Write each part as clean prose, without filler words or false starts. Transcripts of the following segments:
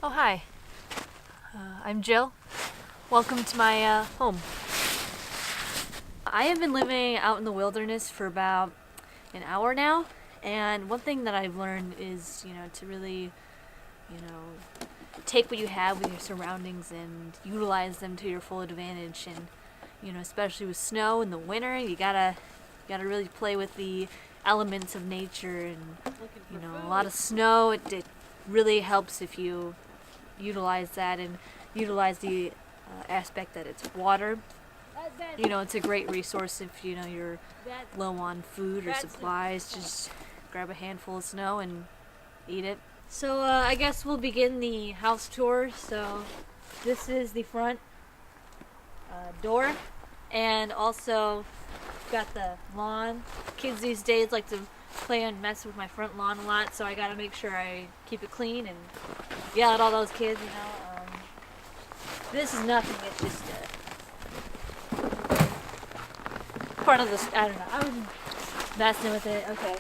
Oh, hi. I'm Jill. Welcome to my home. I have been living out in the wilderness for about an hour now, and one thing that I've learned is, to really, take what you have with your surroundings and utilize them to your full advantage. And, especially with snow in the winter, you gotta really play with the elements of nature. And, a lot of snow, it really helps if you utilize that and utilize the aspect that it's water. It's a great resource if you're low on food or supplies. Just grab a handful of snow and eat it. So I guess we'll begin the house tour. So this is the front door, and also got the lawn. Kids these days like to play and mess with my front lawn a lot, so I gotta make sure I keep it clean and yell at all those kids. This is nothing. It's just part of this. I don't know. I was messing with it. Okay,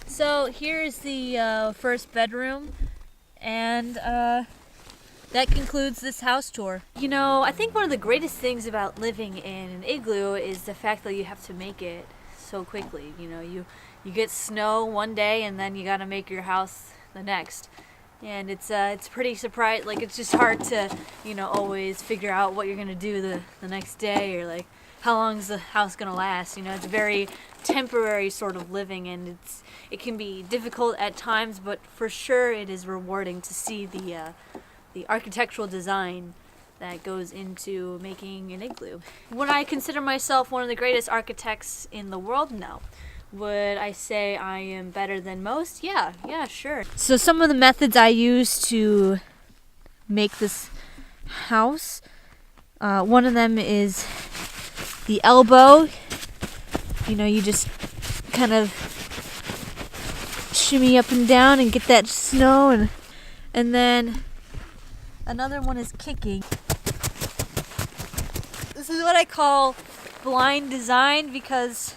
so here's the first bedroom, and that concludes this house tour. I think one of the greatest things about living in an igloo is the fact that you have to make it so quickly. You get snow one day and then you gotta make your house the next. And it's pretty surprising. Like, it's just hard to, always figure out what you're gonna do the next day, or like how long is the house gonna last. It's very temporary sort of living, and it can be difficult at times, but for sure it is rewarding to see the architectural design that goes into making an igloo. Would I consider myself one of the greatest architects in the world? No. Would I say I am better than most? Yeah, sure. So some of the methods I use to make this house, one of them is the elbow. You just kind of shimmy up and down and get that snow, and then another one is kicking. This is what I call blind design, because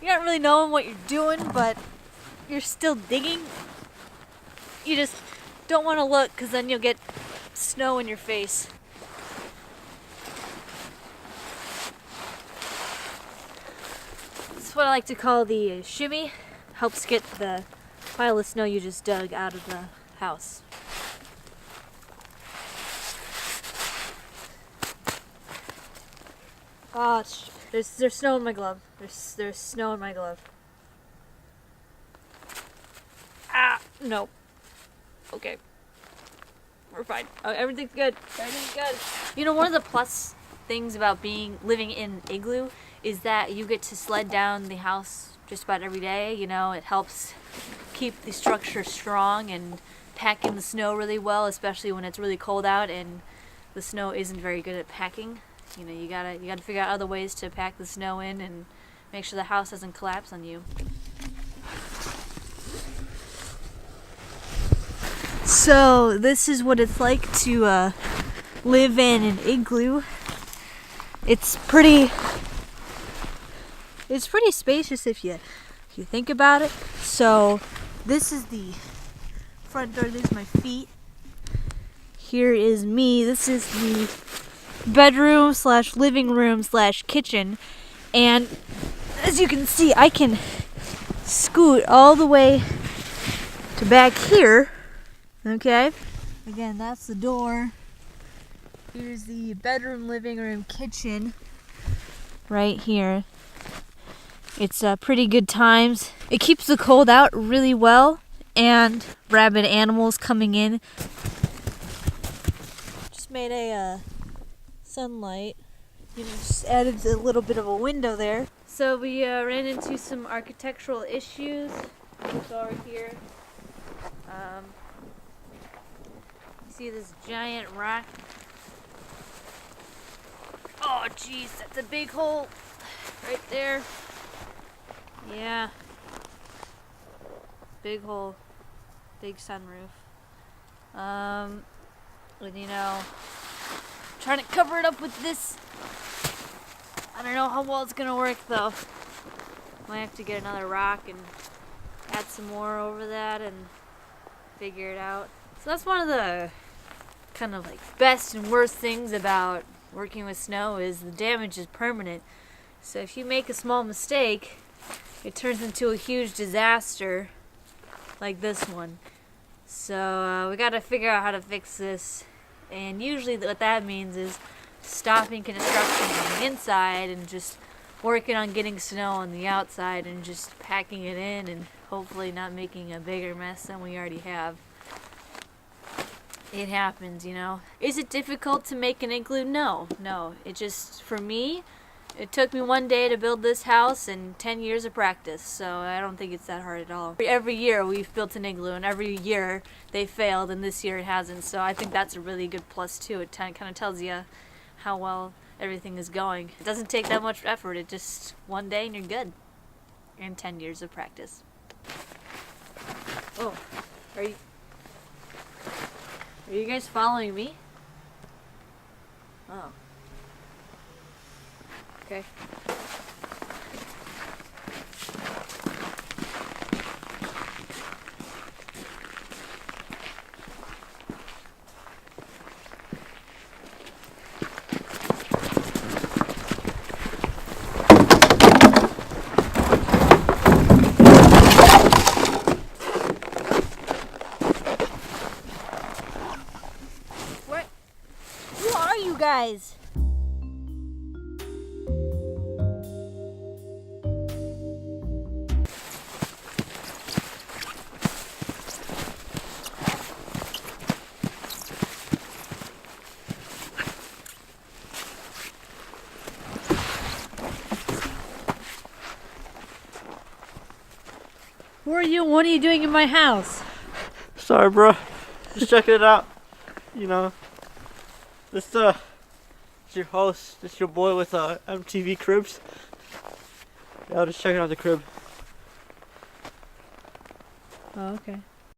you're not really knowing what you're doing, but you're still digging. You just don't want to look, because then you'll get snow in your face. This is what I like to call the shimmy. Helps get the pile of snow you just dug out of the house. Oh, there's snow in my glove. There's snow in my glove. Ah, no. Okay. We're fine. Oh, everything's good. One of the plus things about living in igloo is that you get to sled down the house just about every day. It helps keep the structure strong and pack in the snow really well, especially when it's really cold out and the snow isn't very good at packing. You gotta figure out other ways to pack the snow in and make sure the house doesn't collapse on you. So this is what it's like to live in an igloo. It's pretty spacious if you think about it. So this is the front door. These are my feet. Here is me. This is the bedroom / living room / kitchen, and as you can see, I can scoot all the way to back here. Okay, again, that's the door. Here's the bedroom, living room, kitchen right here. It's pretty good times. It keeps the cold out really well, and rabid animals coming in. Just made a sunlight, just added a little bit of a window there. So we ran into some architectural issues. Go over here. You see this giant rock? Oh geez, that's a big hole right there. Yeah, big hole, big sunroof. And trying to cover it up with this. I don't know how well it's gonna work though. Might have to get another rock and add some more over that and figure it out. So that's one of the kind of like best and worst things about working with snow is the damage is permanent. So if you make a small mistake, it turns into a huge disaster like this one. So we gotta figure out how to fix this, and usually what that means is stopping construction on the inside and just working on getting snow on the outside and just packing it in and hopefully not making a bigger mess than we already have. It happens, you know. Is it difficult to make an igloo? No. It just, for me, it took me one day to build this house and 10 years of practice, so I don't think it's that hard at all. Every year we've built an igloo, and every year they failed, and this year it hasn't, so I think that's a really good plus too. It kind of tells you how well everything is going. It doesn't take that much effort, it just one day and you're good. And 10 years of practice. Oh, are you guys following me? Oh. Okay. What? Who are you guys? Who are you? What are you doing in my house? Sorry, bro. Just checking it out. You know, this is your host. This your boy with MTV cribs. Yeah, just checking out the crib. Oh, okay.